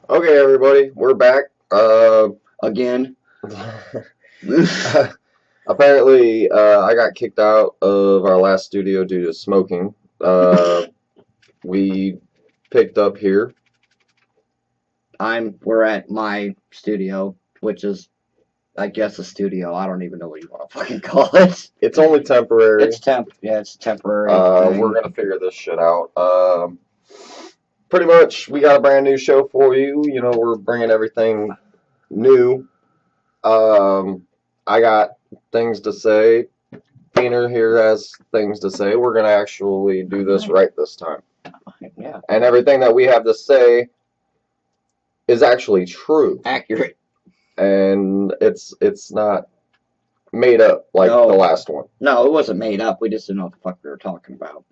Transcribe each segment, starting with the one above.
Okay, everybody, we're back. Again. Apparently, I got kicked out of our last studio due to smoking. We picked up here. We're at my studio, which is, I guess, a studio. I don't even know what you want to fucking call it. It's only temporary. It's temporary. We're gonna figure this shit out. Pretty much, we got a brand new show for you. You know, we're bringing everything new. I got things to say. Painter here has things to say. We're gonna actually do this right this time. Yeah. And everything that we have to say is actually true. Accurate. And it's not made up like No. the last one. No, it wasn't made up. We just didn't know what the fuck we were talking about.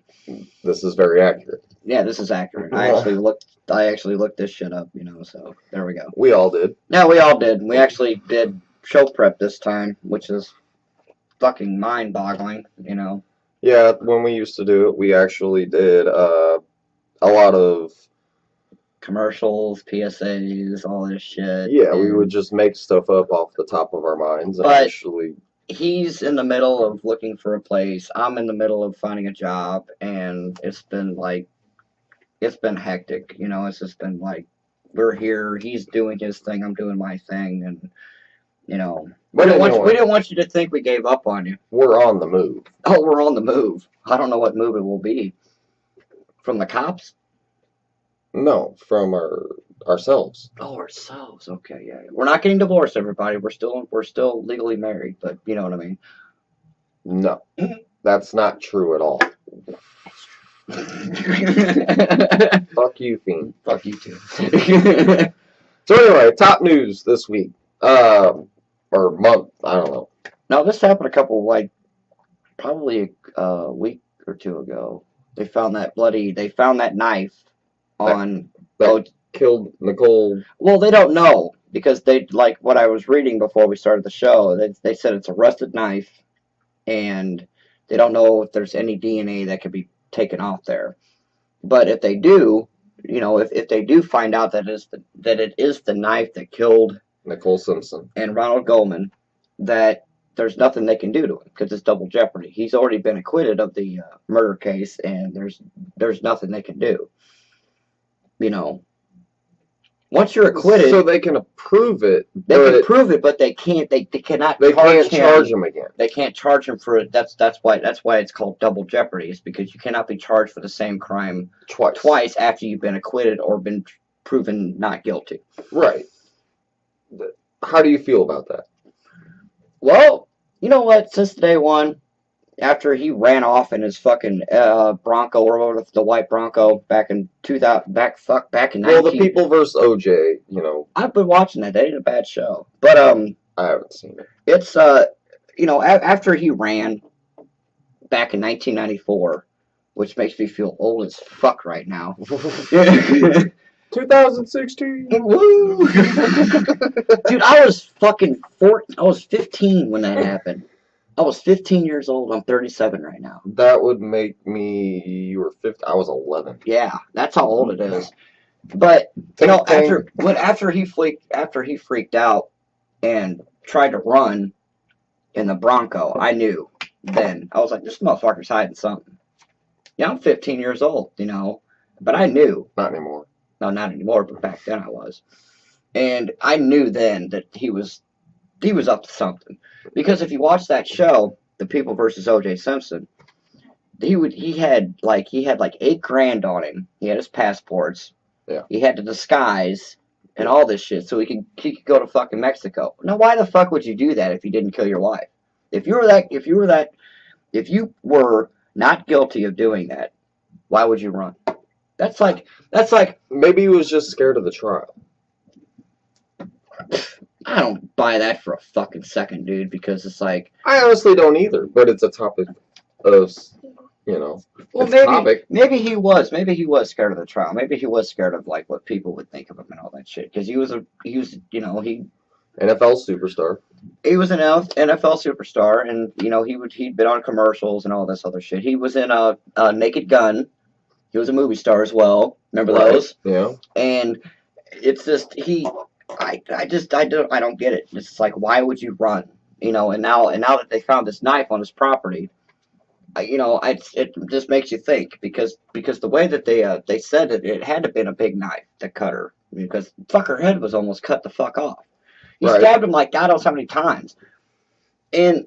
This is very accurate. Yeah, this is accurate. I actually looked this shit up, so there we go. We all did. Yeah, we all did. We actually did show prep this time, which is fucking mind-boggling, Yeah, when we used to do it, we actually did a lot of commercials, PSAs, all this shit. Yeah, we would just make stuff up off the top of our minds and But actually. He's in the middle of looking for a place. I'm in the middle of finding a job, and it's been hectic. It's just been like, we're here. He's doing his thing. I'm doing my thing, and we didn't want you to think we gave up on you. We're on the move. Oh, we're on the move. I don't know what move it will be. From the cops? No, from ourselves. Oh, ourselves. Okay, yeah. We're not getting divorced, everybody. We're still legally married, but you know what I mean. No, that's not true at all. Fuck you, Fiend. Fuck you too. So anyway, top news this week, or month. I don't know. Now this happened probably a week or two ago. They found that knife on. That killed Nicole. Well, they don't know because like what I was reading before we started the show. They said it's a rusted knife, and they don't know if there's any DNA that could be taken off there. But if they do, if they do find out that it is the knife that killed Nicole Simpson and Ronald Goldman, that there's nothing they can do to him because it's double jeopardy. He's already been acquitted of the murder case, and there's nothing they can do. Once you're acquitted, so they can prove it. They can prove it, but they can't. They cannot. They can't charge him again. They can't charge him for it. That's why it's called double jeopardy. Is because you cannot be charged for the same crime twice after you've been acquitted or been proven not guilty. Right. How do you feel about that? Well, you know what? Since day one, after he ran off in his fucking Bronco or the white Bronco back in 2000, back in 19. Well, the People vs. OJ, I've been watching that. They did a bad show, but I haven't seen it. It's after he ran back in 1994, which makes me feel old as fuck right now. 2016. Woo! Dude, I was fucking 14. I was 15 when that happened. I was 15 years old. I'm 37 right now. That would make me. You were 50. I was 11. Yeah, that's how old it is. But after he freaked out and tried to run in the Bronco, I knew then. I was like, this motherfucker's hiding something. Yeah, I'm 15 years old, but I knew. Not anymore. No, not anymore, but back then I was. And I knew then that he was up to something. Because if you watch that show, The People versus O.J. Simpson, he had like $8,000 on him. He had his passports. Yeah. He had the disguise and all this shit, so he could go to fucking Mexico. Now, why the fuck would you do that if you didn't kill your wife? If you were not guilty of doing that, why would you run? That's like maybe he was just scared of the trial. I don't buy that for a fucking second, dude, because it's like... I honestly don't either, but it's a topic of, Well, topic. maybe he was scared of the trial. Maybe he was scared of, like, what people would think of him and all that shit, because he was NFL superstar. He was an NFL superstar, and, he'd been on commercials and all this other shit. He was in a Naked Gun. He was a movie star as well. Remember those? Yeah. And it's just I don't get it. It's like, why would you run? You know, and now that they found this knife on his property, it just makes you think because the way that they said it had to have been a big knife that cut her because fucker head was almost cut the fuck off. He Right. stabbed him like God knows how many times, and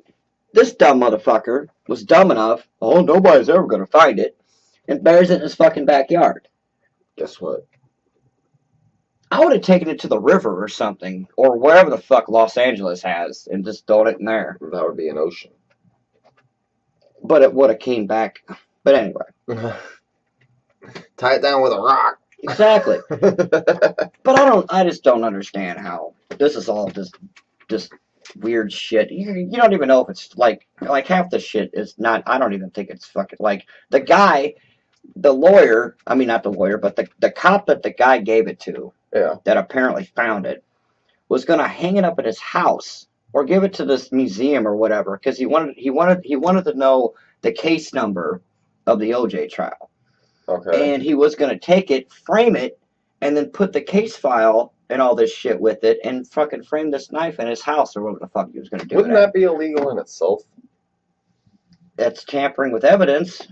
this dumb motherfucker was dumb enough. Oh, nobody's ever gonna find it, and buries it in his fucking backyard. Guess what? I would have taken it to the river or something, or wherever the fuck Los Angeles has, and just thrown it in there. That would be an ocean. But it would have came back. But anyway, Tie it down with a rock. exactly. But I just don't understand how this is all just weird shit. You don't even know if it's like half the shit is not. I don't even think it's fucking like the guy, the lawyer. I mean, not the lawyer, but the cop that the guy gave it to, Yeah. that apparently found it, was gonna hang it up at his house or give it to this museum or whatever because he wanted to know the case number of the OJ trial. Okay. And he was going to take it, frame it, and then put the case file and all this shit with it and fucking frame this knife in his house or whatever the fuck he was going to do. Wouldn't that be illegal in itself? That's tampering with evidence.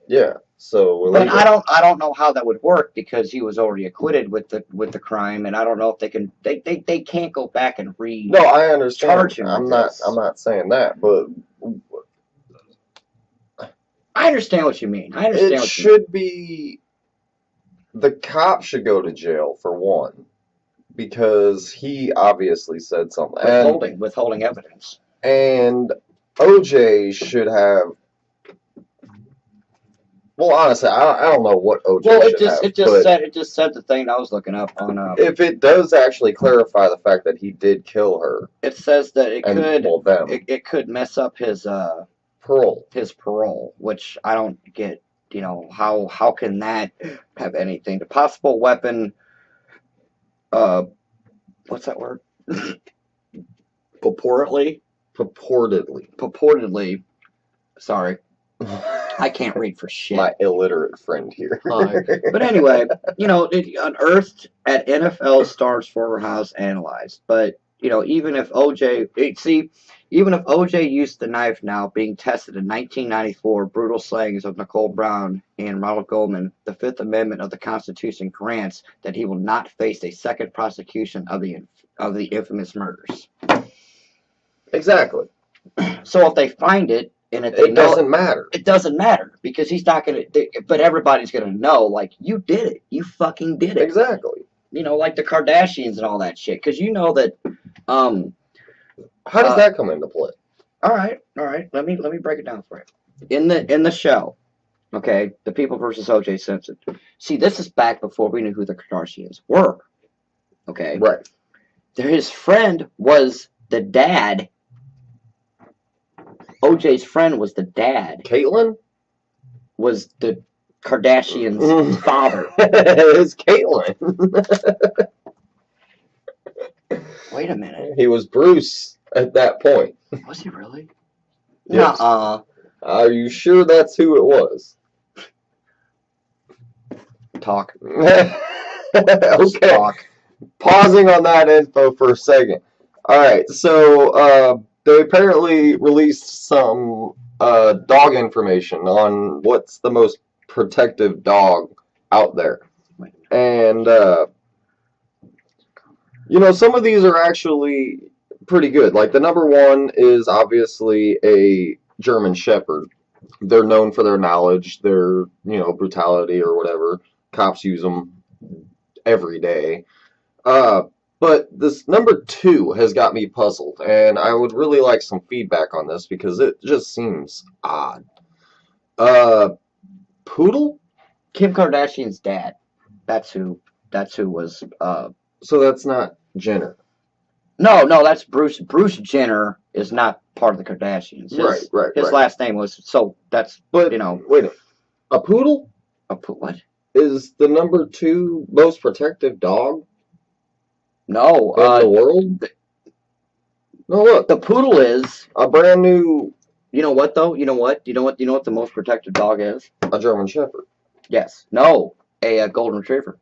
Yeah. So But illegal. I don't know how that would work because he was already acquitted with the crime, and I don't know if they can't go back and No, I understand. charge him I'm with not. this. I'm not saying that, but I understand what you mean. I understand it what you should be. The cop should go to jail for one, because he obviously said something. mean. Withholding evidence. And OJ should have. Well, honestly, I don't know what OJ Well, should have. it just said the thing I was looking up on. If it does actually clarify the fact that he did kill her, It says that it and could well, them it could mess up his parole. which I don't get. You know, how can that have anything to possible weapon? What's that word? Purportedly. Sorry, I can't read for shit. My illiterate friend here. But anyway, it unearthed at NFL Stars Former House analyzed. But even if OJ used the knife now being tested in 1994, brutal slayings of Nicole Brown and Ronald Goldman, the Fifth Amendment of the Constitution grants that he will not face a second prosecution of the infamous murders. Exactly. So if they find it, and if they It doesn't matter. it doesn't matter because he's not going to. But everybody's going to know, like, you did it. You fucking did it. Exactly. Like the Kardashians and all that shit. Because that. How does that come into play? All right. Let me break it down for you. In the show, okay, The People versus O.J. Simpson. See, this is back before we knew who the Kardashians were. Okay. Right. His friend was the dad. OJ's friend was the dad. Caitlyn? Was the Kardashian's father. It's Caitlyn. Wait a minute. He was Bruce at that point. Was he really? Yes. Nuh-uh. Are you sure that's who it was? Talk. Okay. Talk. Pausing on that info for a second. Alright, so they apparently released some dog information on what's the most protective dog out there. And, some of these are actually pretty good. Like, the number one is obviously a German Shepherd. They're known for their knowledge, their, brutality or whatever. Cops use them every day. But this number two has got me puzzled, and I would really like some feedback on this because it just seems odd. Poodle? Kim Kardashian's dad. That's who was. So that's not Jenner. No, that's Bruce. Bruce Jenner is not part of the Kardashians. His last name was. So that's. But wait, a poodle? What? Is the number two most protective dog? No, in the world? No, look. The poodle is a brand new. You know what though? You know what the most protective dog is? A German Shepherd. Yes. No, a golden retriever.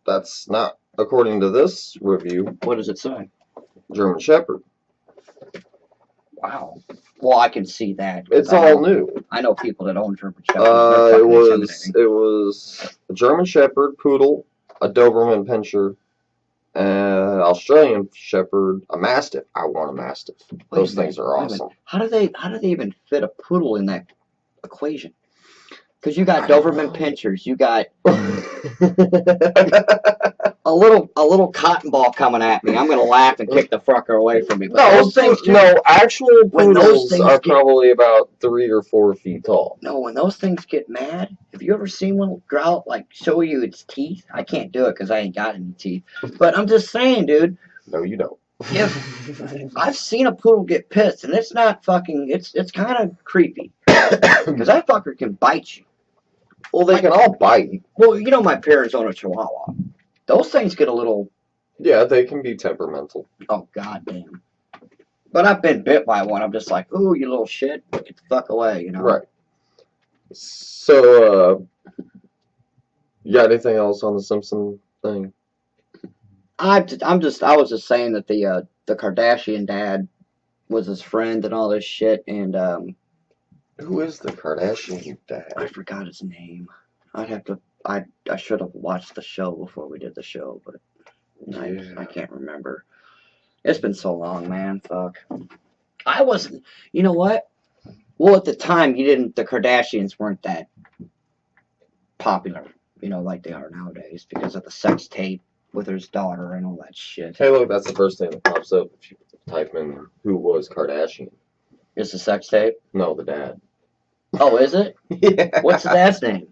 That's not according to this review. What does it say? German Shepherd. Wow. Well, I can see that. 'Cause It's I all know, new. I know people that own German Shepherds. They're It fucking was intimidating. a German Shepherd, Poodle, a Doberman Pinscher, an Australian Shepherd, a Mastiff. I want a Mastiff. Those things are awesome. How do they even fit a poodle in that equation? Because you got I don't Doberman know. Pinschers, you got a little cotton ball coming at me. I'm gonna laugh and kick the fucker away from me. But No, those things, too, no, actual when those poodles things are get- probably about 3 or 4 feet tall. No, when those things get mad, have you ever seen one growl, like, show you its teeth? I can't do it because I ain't got any teeth. But I'm just saying, dude, No, you don't. I've seen a poodle get pissed, and it's not fucking, it's kind of creepy. Because that fucker can bite you. Well, they can all bite. Well, you know my parents own a Chihuahua. Those things get a little, Yeah, they can be temperamental. oh, goddamn. But I've been bit by one. I'm just like, ooh, you little shit. Get the fuck away, you know? Right. So, you got anything else on the Simpson thing? I was just saying that the Kardashian dad was his friend and all this shit, and Who is the Kardashian I dad? forgot his name. I should have watched the show before we did the show, but I can't remember. It's been so long, man. Fuck. I wasn't. You know what? Well, at the time, the Kardashians weren't that popular, you know, like they are nowadays because of the sex tape with his daughter and all that shit. Hey, look, that's the first thing that pops up if you type in who was Kardashian. Is the sex tape? No, the dad. Oh, is it? Yeah. What's the dad's name?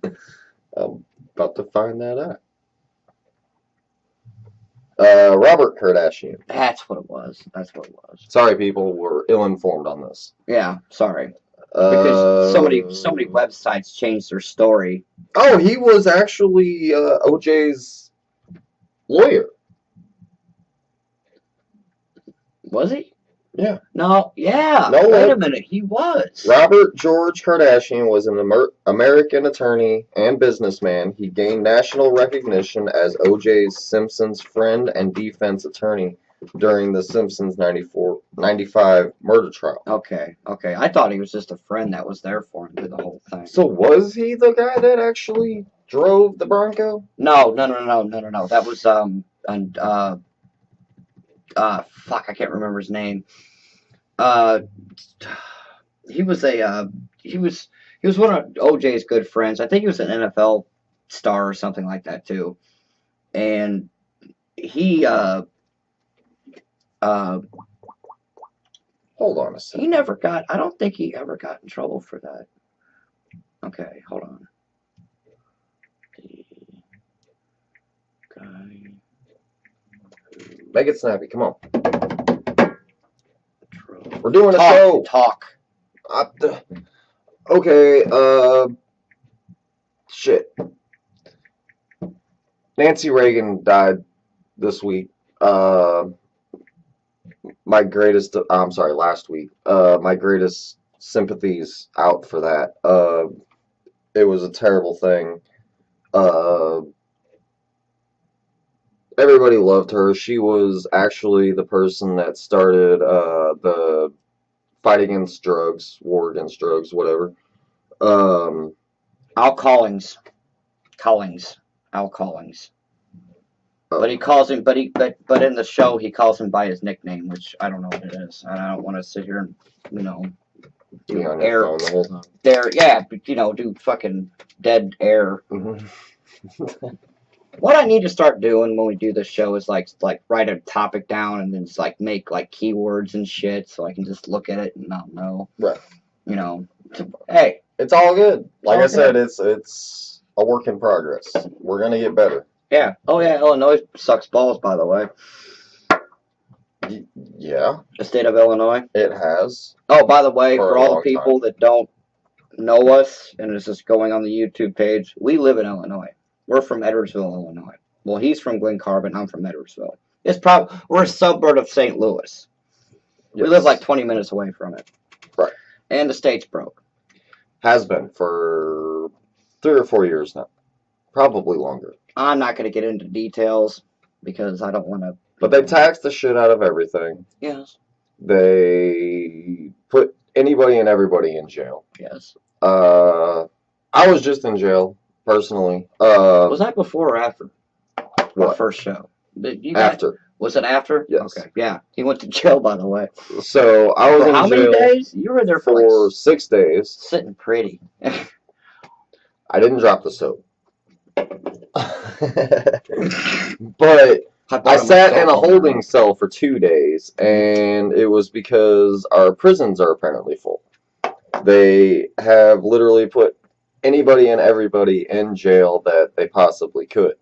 I'm about to find that out. Robert Kardashian. That's what it was. That's what it was. Sorry, people, we're ill-informed on this. Yeah, sorry. Because so many Uh, websites changed their story. Oh, he was actually OJ's lawyer. Was he? Yeah. No, yeah. No, Wait a minute. He was. Robert George Kardashian was an American attorney and businessman. He gained national recognition as O.J. Simpson's friend and defense attorney during the Simpsons 95 murder trial. Okay. I thought he was just a friend that was there for him through the whole thing. So was he the guy that actually drove the Bronco? No. That was fuck, I can't remember his name. He was one of OJ's good friends. I think he was an NFL star or something like that too. And he Hold on a he second. never got, I don't think he ever got in trouble for that. Okay, hold on. The guy Make it snappy. Come on. drove. We're doing a show. Talk. Okay, shit. Nancy Reagan died this week. Last week. My greatest sympathies out for that. It was a terrible thing. Everybody loved her. She was actually the person that started the fight against drugs, war against drugs, whatever. Al Collins. Al Collins. But he calls him, but in the show he calls him by his nickname, which I don't know what it is. And I don't want to sit here and, Be on your phone the whole time. do fucking dead air. Mhm. What I need to start doing when we do this show is like write a topic down and then just like make like keywords and shit so I can just look at it and not know. Right. Hey, It's all good. Like all I said, it's a work in progress. We're gonna get better. yeah. Oh yeah, Illinois sucks balls, by the way. Yeah, The state of Illinois. it has. Oh, by the way, For for a all the long people that don't know us and is just going on the YouTube page, we live in Illinois. We're from Edwardsville, Illinois. Well, he's from Glen Carbon. I'm from Edwardsville. We're a suburb of St. Louis. We live like 20 minutes away from it. Right. And the state's broke. Has been for 3 or 4 years now. Probably longer. I'm not going to get into details because I don't want to. But they tax the shit out of everything. Yes. They put anybody and everybody in jail. Yes. I was just in jail personally. Was that before or after our What? first show? After. Was it after? Yes. Okay. Yeah. He went to jail, by the way. So I was For in how many jail days? You were there for for like 6 days. sitting pretty. I didn't drop the soap. But I sat in a holding cell for 2 days, and it was because our prisons are apparently full. They have literally put anybody and everybody in jail that they possibly could.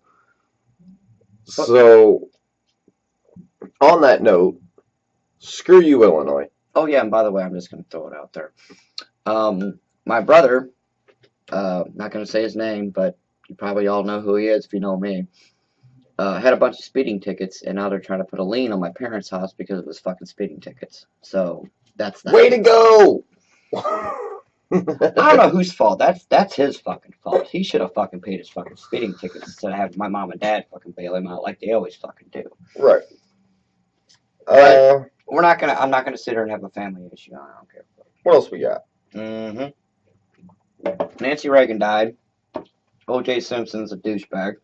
So, on that note, screw you, Illinois. Oh yeah, and by the way, I'm just going to throw it out there. My brother, not going to say his name, but you probably all know who he is if you know me. Had a bunch of speeding tickets, and now they're trying to put a lien on my parents' house because of his fucking speeding tickets. So that's that. Way to go! I don't know whose fault. That's his fucking fault. He should have fucking paid his fucking speeding tickets instead of having my mom and dad fucking bail him out like they always fucking do. Right. I'm not gonna sit here and have a family issue. I don't care. What else we got? Mm-hmm. Nancy Reagan died. O.J. Simpson's a douchebag.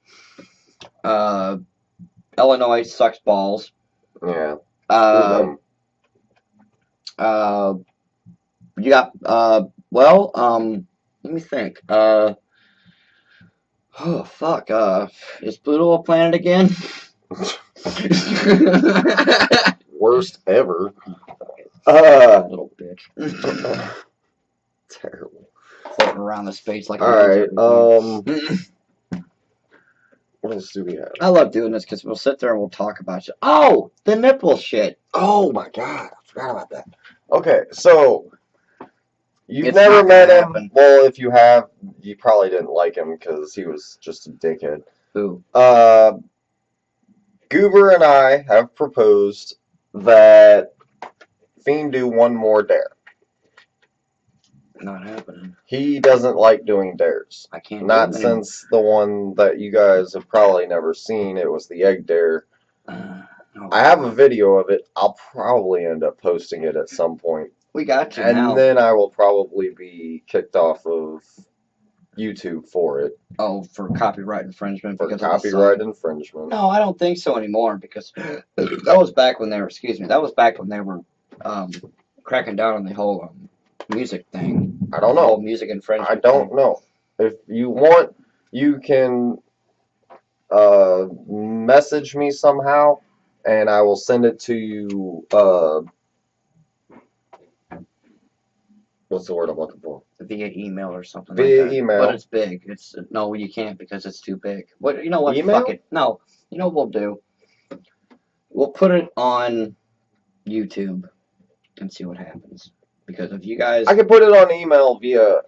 Illinois sucks balls. Yeah. You got let me think. Oh fuck. Is Pluto a planet again? Worst ever. Little bitch. Terrible. Floating around the space like. Alright, what else do we have? I love doing this because we'll sit there and we'll talk about shit. Oh, the nipple shit. Oh my god, I forgot about that. Okay, so you've It's never not met gonna him. happen. Well, if you have, you probably didn't like him because he was just a dickhead. Who? Goober and I have proposed that Fiend do one more dare. Not happening. He doesn't like doing dares. I can't. Not do them anymore. since the one that you guys have probably never seen. It was the egg dare. Oh, I have a video of it. I'll probably end up posting it at some point. We got you And now. then I will probably be kicked off of YouTube for it. Oh, for copyright infringement. For because of the copyright song. infringement. No, I don't think so anymore because that was back when they were. Excuse me. That was back when they were cracking down on the whole music thing. I don't The whole know. music infringement. I don't know. If you want, you can message me somehow, and I will send it to you. What's the word I'm looking for? Via email or something. Via like that. email. But it's big. It's no, you can't because it's too big. What you know? What? Email? Fuck it. No. You know what we'll do? We'll put it on YouTube and see what happens. Because if you guys, I can put it on email via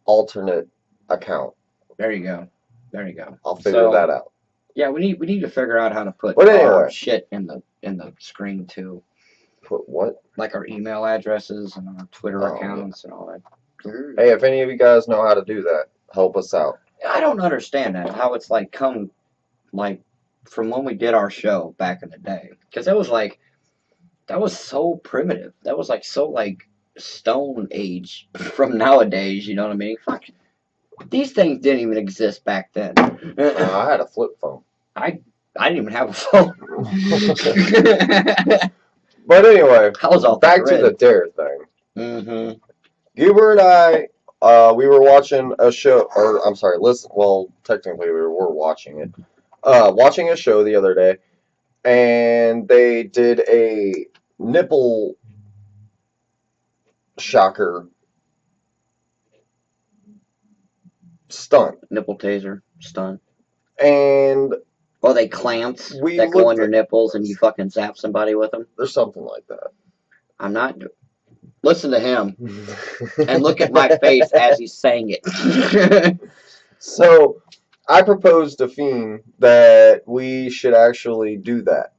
alternate account. there you go. There you go. I'll figure that out. Yeah, we need to figure out how to put But our anyway. shit in the screen too, Put what? like our email addresses and our Twitter Oh, accounts and all that. Hey, if any of you guys know how to do that, help us out. I don't understand that how it's like come like from when we did our show back in the day because that was so primitive. That was like so like Stone Age from nowadays. You know what I mean? Fuck, these things didn't even exist back then. I had a flip phone. I didn't even have a phone. But anyway, I was off back to the dare thing. Mm-hmm. Goober and I, we were watching a show, or I'm sorry, listen. Well, technically we were watching it. Watching a show the other day, and they did a nipple shocker stunt, Nipple taser stunt. and Or they clamps We that go looked on your at- nipples and you fucking zap somebody with them. there's something like that. I'm not. Listen to him and look at my face as he's saying it. So, I proposed to Fiend that we should actually do that.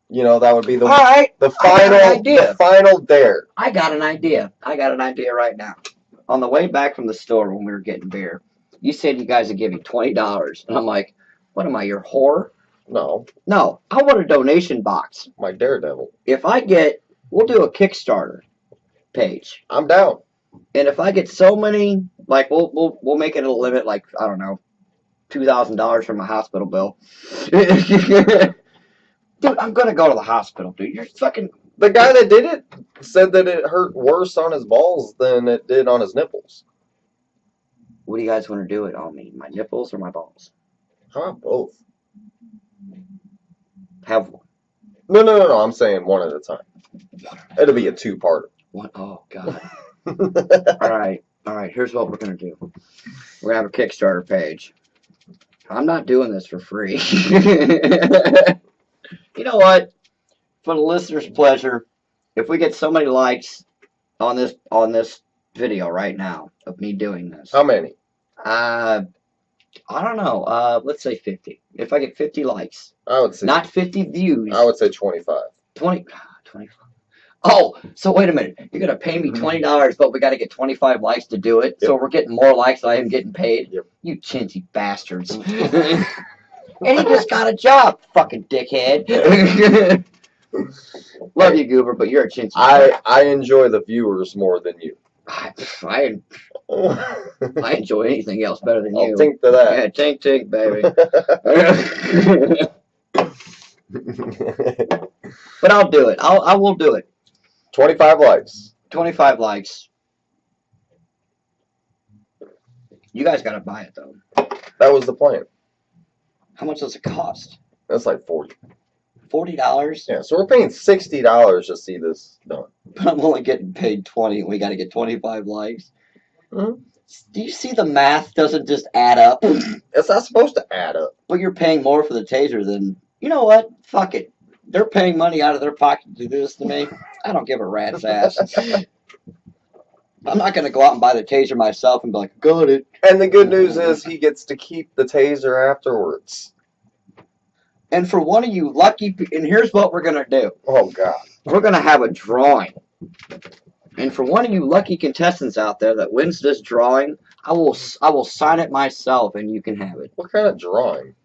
You know, that would be All right, the I got an idea. the final dare. I got an idea. I got an idea right now. On the way back from the store when we were getting beer, you said you guys would give me $20, and I'm like, What am I, your whore? No, No, I want a donation box. my Daredevil. If I get, we'll do a Kickstarter page, I'm down. and if I get so many, like we'll make it a limit, like I don't know, $2,000 for my hospital bill. Dude, I'm gonna go to the hospital, dude. You're fucking. The guy that did it said that it hurt worse on his balls than it did on his nipples. What do you guys want to do it on me? My nipples or my balls? How about both? Have one. No. I'm saying one at a time. It'll be a two-parter. One. Oh God. All right. Here's what we're gonna do. We're gonna have a Kickstarter page. I'm not doing this for free. You know what? For the listener's pleasure, if we get so many likes on this video right now of me doing this, How many? I don't know. Let's say 50. If I get 50 likes, I would say. not 50 views. I would say 25. 25. Oh, so wait a minute. You're gonna pay me $20, but we got to get 25 likes to do it. Yep. So we're getting more likes than I am getting paid. Yep. You chintzy bastards. And he just got a job, fucking dickhead. Love you, Goober, but you're a chintzy. I enjoy the viewers more than you. I enjoy anything else better than you. I'll think to that. Yeah, tink, baby. But I'll do it. I will do it. 25 likes. 25 likes. You guys gotta buy it though. That was the plan. How much does it cost? That's like 40. $40? Yeah, so we're paying $60 to see this done. But I'm only getting paid 20 and we gotta get 25 likes. Mhm. Do you see the math doesn't just add up? It's not supposed to add up. But you're paying more for the taser than, you know what? Fuck it. They're paying money out of their pocket to do this to me. I don't give a rat's ass. I'm not going to go out and buy the taser myself and be like, got it. And the good news is he gets to keep the taser afterwards. And for one of you lucky, and here's what we're going to do. Oh, God. We're going to have a drawing. And for one of you lucky contestants out there that wins this drawing, I will sign it myself and you can have it. What kind of drawing?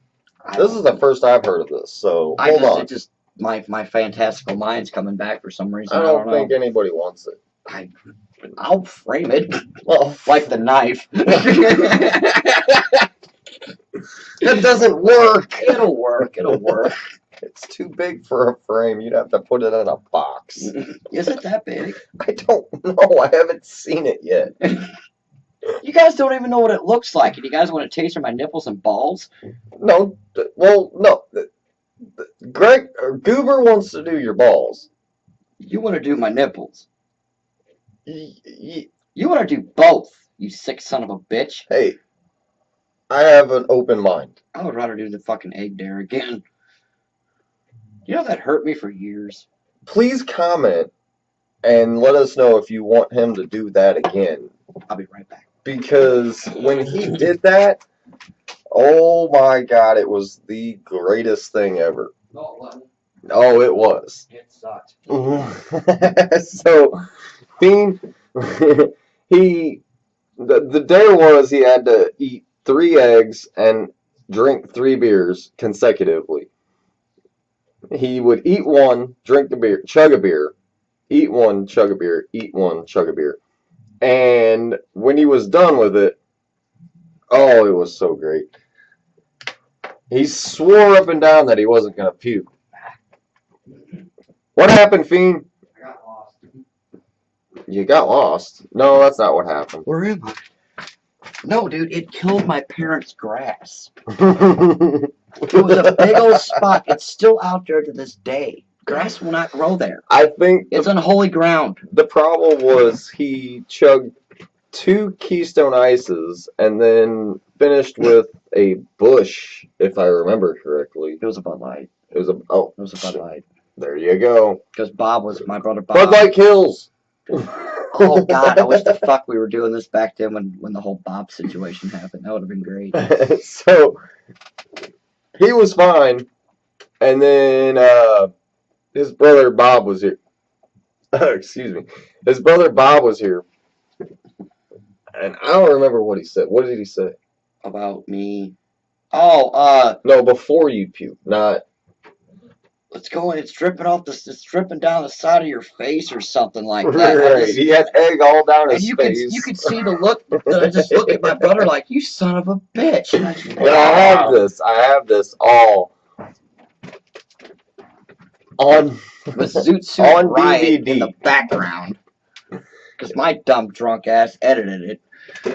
This is the first I've heard of this, so hold on. It just my fantastical mind's coming back for some reason. I don't think anybody wants it. I'll frame it. Well, Like the knife. that doesn't work. It'll work. It's too big for a frame. You'd have to put it in a box. Is it that big? I don't know. I haven't seen it yet. You guys don't even know what it looks like, and you guys want to taser my nipples and balls? No. Well, no. Greg Goober wants to do your balls. You want to do my nipples? Hey, You want to do both? You sick son of a bitch! I have an open mind. I would rather do the fucking egg dare again. You know that hurt me for years. Please comment and let us know if you want him to do that again. I'll be right back. Because when he did that, oh my God, it was the greatest thing ever. No, it wasn't. Oh, it was. It sucked. So, Fiend, the dare was he had to eat 3 eggs and drink 3 beers consecutively. He would eat one, drink the beer, chug a beer, eat one, chug a beer, eat one, chug a beer. And when he was done with it, oh, it was so great. He swore up and down that he wasn't going to puke. What happened, Fiend? I got lost. You got lost. No, that's not what happened. Where am I? No, dude, it killed my parents' grass. It was a big old spot. It's still out there to this day. Grass will not grow there. I think It's unholy ground. the problem was he chugged 2 Keystone Ices and then finished with a Bush, if I remember correctly. It was a Bud Light. It was a It was a Bud Light. There you go. Because Bob was my brother Bob. Bud Light kills. Oh God, I wish the fuck we were doing this back then when the whole Bob situation happened. That would have been great. So he was fine, and then his brother Bob was here. Excuse me. His brother Bob was here, and I don't remember what he said. What did he say? About me. Oh, No, before you puke, not. it's going. It's dripping off this. It's dripping down the side of your face or something like that. Right. He had egg all down And his you face. could see the look that I just look at my brother like, you son of a bitch. And I just, But I have this all on with Zoot Suit on Riot in DVD. the background. Because my dumb drunk ass edited it.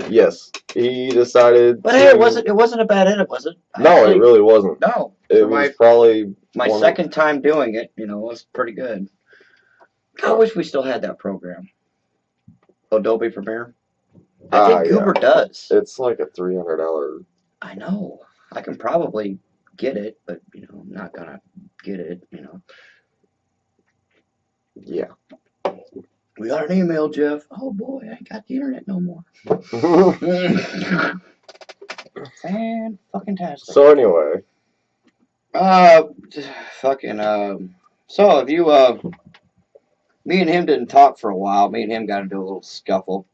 Yes, he decided. But hey, it wasn't a bad edit, was it? No, Actually, it really wasn't. No. It was probably my second time doing it. You know, it was pretty good. I wish we still had that program. Adobe Premiere. I think Goober does. It's like a $300. I know. I can probably get it, but you know, I'm not gonna get it. You know. Yeah. We got an email, Jeff. Oh boy, I ain't got the internet no more. Fan-fucking-tastic. So anyway. So if you, me and him didn't talk for a while. Me and him got into a little scuffle.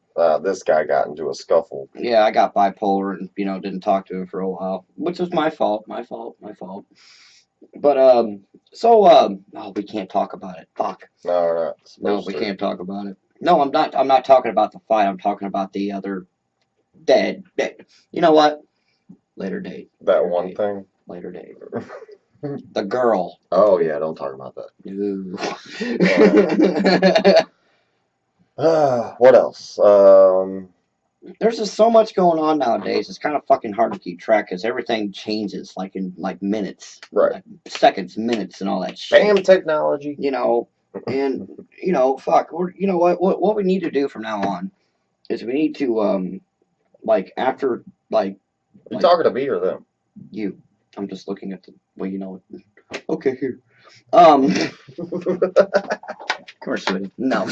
This guy got into a scuffle. Yeah, I got bipolar and, you know, didn't talk to him for a while, which was my fault. But, oh, we can't talk about it. Fuck. No, we're not. No, we can't talk about it. No, I'm not talking about the fight. I'm talking about the other dead. You know what? Later date. That Later one date. thing? Later date. The girl. Oh, yeah, don't talk about that. Ooh. What else? There's just so much going on nowadays. It's kind of fucking hard to keep track because everything changes like in like minutes. Right. Like seconds, minutes, and all that shit. Bam technology. You know, and, you know, fuck. You know what we need to do from now on is we need to, like, after, like... You talking to me or them? You. I'm just looking at the... Well, you know... Okay, here. Come here, sweetie. No.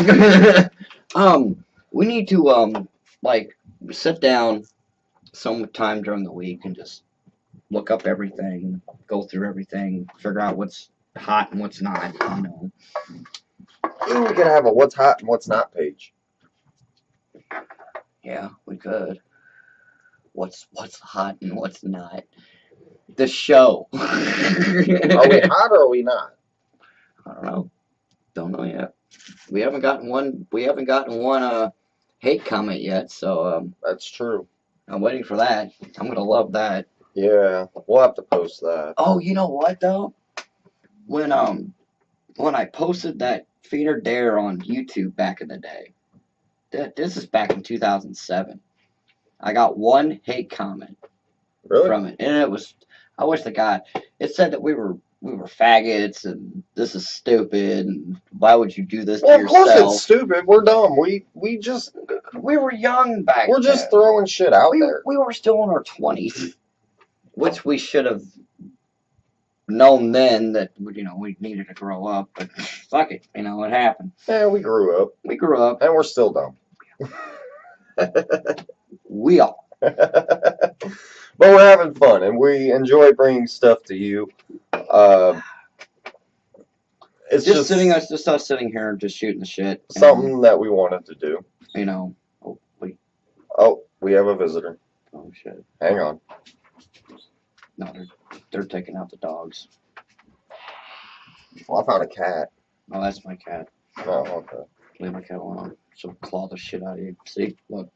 We need to, like, sit down some time during the week and just look up everything, go through everything, figure out what's hot and what's not, you know. We could have a what's hot and what's not page. Yeah, we could. What's hot and what's not. The show. Are we hot or are we not? I don't know. Don't know yet. We haven't gotten one hate comment yet, so That's true. I'm waiting for that. I'm gonna love that. Yeah, we'll have to post that. Oh, you know what though? When I posted that Feed or Dare on YouTube back in the day. This is back in 2007. I got one hate comment from it, and it was, I wish the guy. It said that we were faggots and this is stupid and why would you do this to yourself? Of course it's stupid. We're dumb. We were young back then. We're just throwing shit out there. We were still in our 20s, which we should have known then that, you know, we needed to grow up. But fuck it, you know, it happened. Yeah, we grew up. We grew up, and we're still dumb. We are. But we're having fun, and we enjoy bringing stuff to you. It's just us sitting here and just shooting the shit. Something that we wanted to do. You know. Oh, we have a visitor. Oh shit. Hang on. No, they're taking out the dogs. Well, I found a cat. Oh, that's my cat. Oh, okay. Leave my cat alone. She'll claw the shit out of you. See? Look.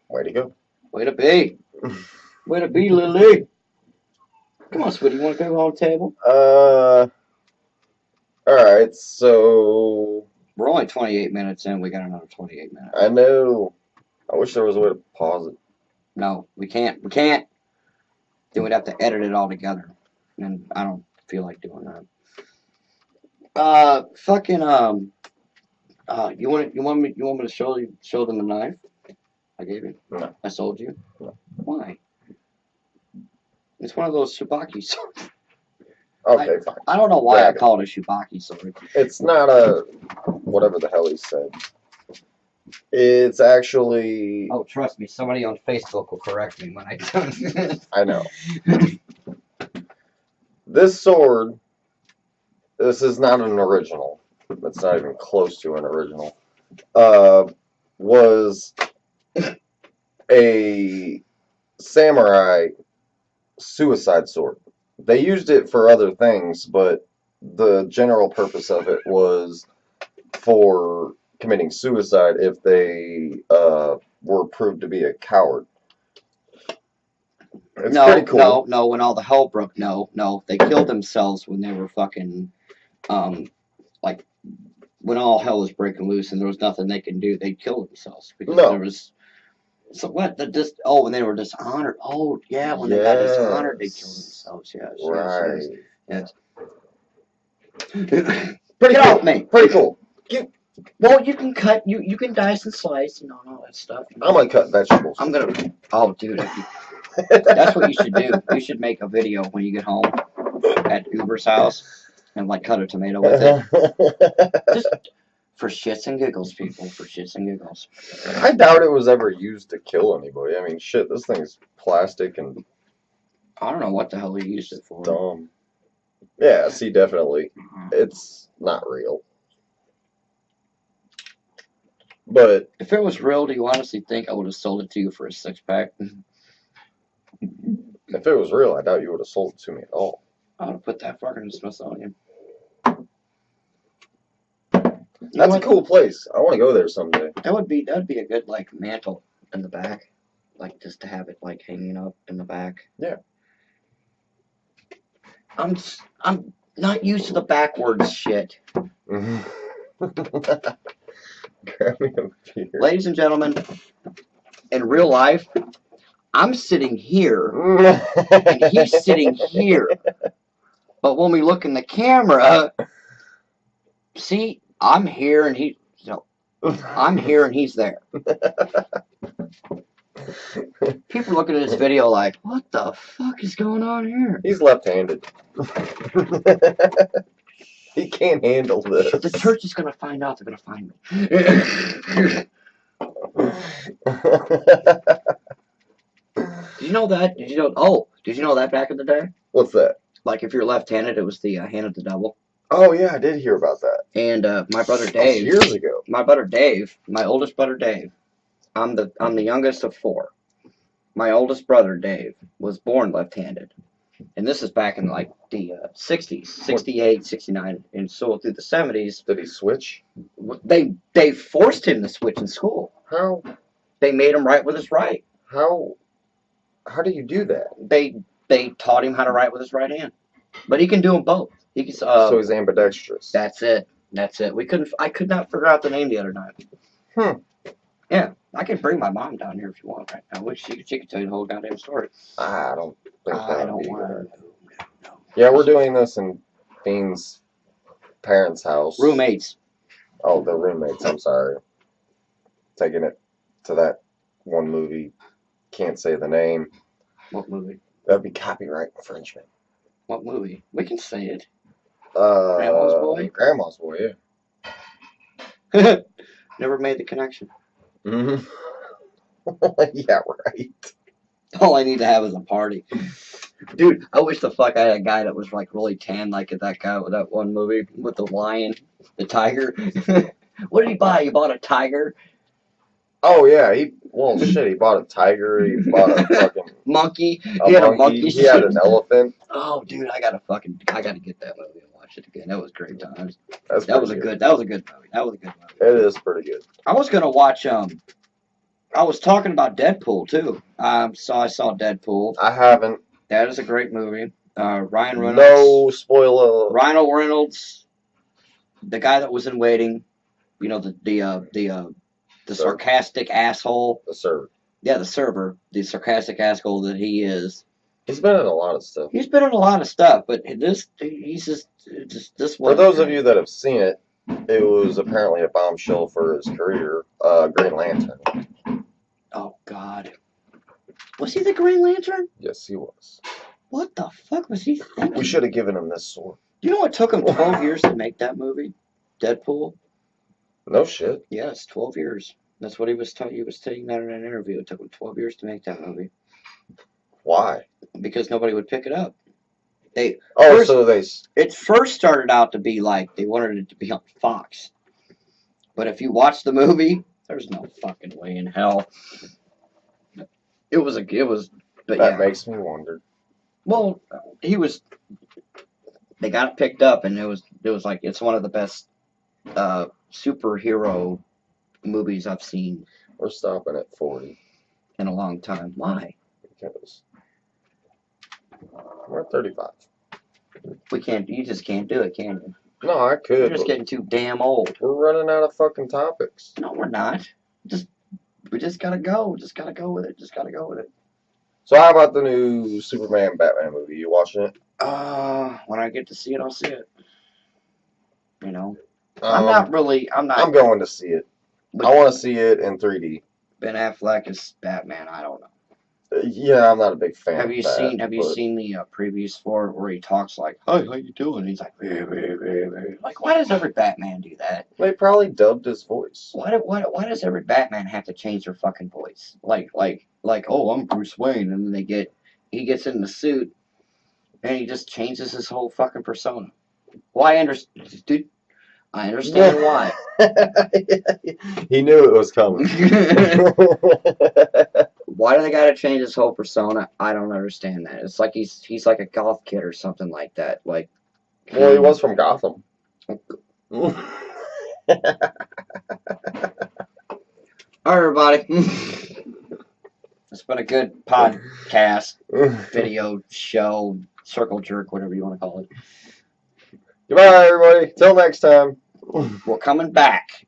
Way to go. Way to be. Way to be, Lily. Come on, sweetie. You want to go on the table? Alright, so... We're only 28 minutes in. We got another 28 minutes. I know. I wish there was a way to pause it. No, we can't. We can't. Then we'd have to edit it all together. And I don't feel like doing that. You want me to show them the knife I gave you? No. I sold you? No. Why? It's one of those Shibaki swords. Okay, fine. I don't know why Grab I call it a Shibaki sword. It's not a... whatever the hell he said. It's actually... Oh, trust me. Somebody on Facebook will correct me when I do. I know. This sword... This is not an original. It's not even close to an original. Was a samurai suicide sword. They used it for other things, but the general purpose of it was for committing suicide if they were proved to be a coward. It's pretty cool. No. When all the hell broke, no. They killed themselves when they were fucking, like when all hell was breaking loose and there was nothing they can do. They killed themselves because No. there was. So what? When they were dishonored. Oh yeah, when they got dishonored, they killed themselves. Yes. Right. Yes. Pretty Get cool. off me. Pretty cool. Well, you can cut. You can dice and slice and all that stuff. I'm gonna cut vegetables. I'm gonna. Oh, dude. That's what you should do. You should make a video when you get home at Uber's house and like cut a tomato with it. Just for shits and giggles, people. For shits and giggles. I doubt it was ever used to kill anybody. I mean, shit, this thing's plastic and I don't know what the hell he used it for. dumb. Yeah, see, definitely. It's not real. But if it was real, do you honestly think I would have sold it to you for a 6-pack? If it was real, I doubt you would have sold it to me at all. I would have put that fucker in the Smithsonian. That's a cool place. I want to go there someday. That would be a good like mantle in the back, like just to have it like hanging up in the back. Yeah. I'm not used to the backwards shit. Grab me a beer. Ladies and gentlemen, in real life, I'm sitting here and he's sitting here. But when we look in the camera, see, I'm here and I'm here and he's there. People looking at this video like, what the fuck is going on here? He's left-handed. He can't handle this. The church is going to find out. They're going to find me. Did you know that? Did you know that back in the day? What's that? Like if you're left-handed, it was the hand of the devil. Oh yeah, I did hear about that. And my brother Dave. Years ago. My brother Dave, my oldest brother Dave. I'm the youngest of 4. My oldest brother Dave was born left-handed. And this is back in like the 60s, 68, 69, and so through the 70s. Did he switch? They forced him to switch in school. How? They made him write with his right. How do you do that? They taught him how to write with his right hand, but he can do them both. He can. So he's ambidextrous. That's it. I could not figure out the name the other night. Yeah, I can bring my mom down here if you want right now. She can tell you the whole goddamn story. I don't think that I would don't be want good. No. Yeah, we're doing this in Dean's parents' house. Roommates. Oh, the roommates. I'm sorry. Taking it to that one movie. Can't say the name. What movie? That'd be copyright infringement. What movie? We can say it. Grandma's Boy? Grandma's Boy, yeah. Never made the connection. Mm-hmm. Yeah, right. All I need to have is a party. Dude, I wish the fuck I had a guy that was like really tan like that guy with that one movie with the lion, the tiger. What did he buy? He bought a tiger? Oh yeah, he bought a tiger, he bought a fucking monkey. He had a monkey. He had an elephant. Oh dude, I gotta get that movie and watch it again. That was great times. That was a good movie. It is pretty good. I was gonna watch I was talking about Deadpool too. So I saw Deadpool. I haven't. That is a great movie. Ryan Reynolds. No spoiler. Ryan Reynolds, the guy that was in Waiting. You know the sarcastic asshole. The server. Yeah, the server. The sarcastic asshole that he is. He's been in a lot of stuff. He's been in a lot of stuff, but this one. For those of you that have seen it, it was apparently a bombshell for his career. Green Lantern. Oh God. Was he the Green Lantern? Yes, he was. What the fuck was he thinking? We should have given him this sword. You know what took him 12 years to make that movie? Deadpool? No shit. Yes, 12 years. That's what he was saying that in an interview. It took him 12 years to make that movie. Why? Because nobody would pick it up. It first started out to be like they wanted it to be on Fox. But if you watch the movie, there's no fucking way in hell. But that makes me wonder. Well, he was. They got it picked up, and it was like it's one of the best superhero movies I've seen We're stopping at 40 in a long time. Why? because we're at 35. We can't. You just can't do it, can you? No, I You're could, just but getting too damn old. we're running out of fucking topics. No, we're not. We just gotta go. Just gotta go with it. Just gotta go with it. So how about the new Superman Batman movie? You watching it? When I get to see it, I'll see it. You know, Um, I'm not. I'm going to see it. But I want to see it in 3D. Ben Affleck is Batman. I don't know. Yeah, I'm not a big fan. Have you of that, seen Have you but seen the previews for it where he talks like, "Hi, how you doing?" He's like, "Bah, bah, bah, bah." Like, why does every Batman do that? they probably dubbed his voice. Why does every Batman have to change their fucking voice? Like, oh, I'm Bruce Wayne, and then he gets in the suit, and he just changes his whole fucking persona. Well, I understand, dude. I understand why. He knew it was coming. Why do they gotta change his whole persona? I don't understand that. It's like he's like a goth kid or something like that. Like, Well, he was from Gotham. all right, everybody. It's been a good podcast, video, show, circle jerk, whatever you want to call it. Goodbye, everybody. Till next time. We're coming back.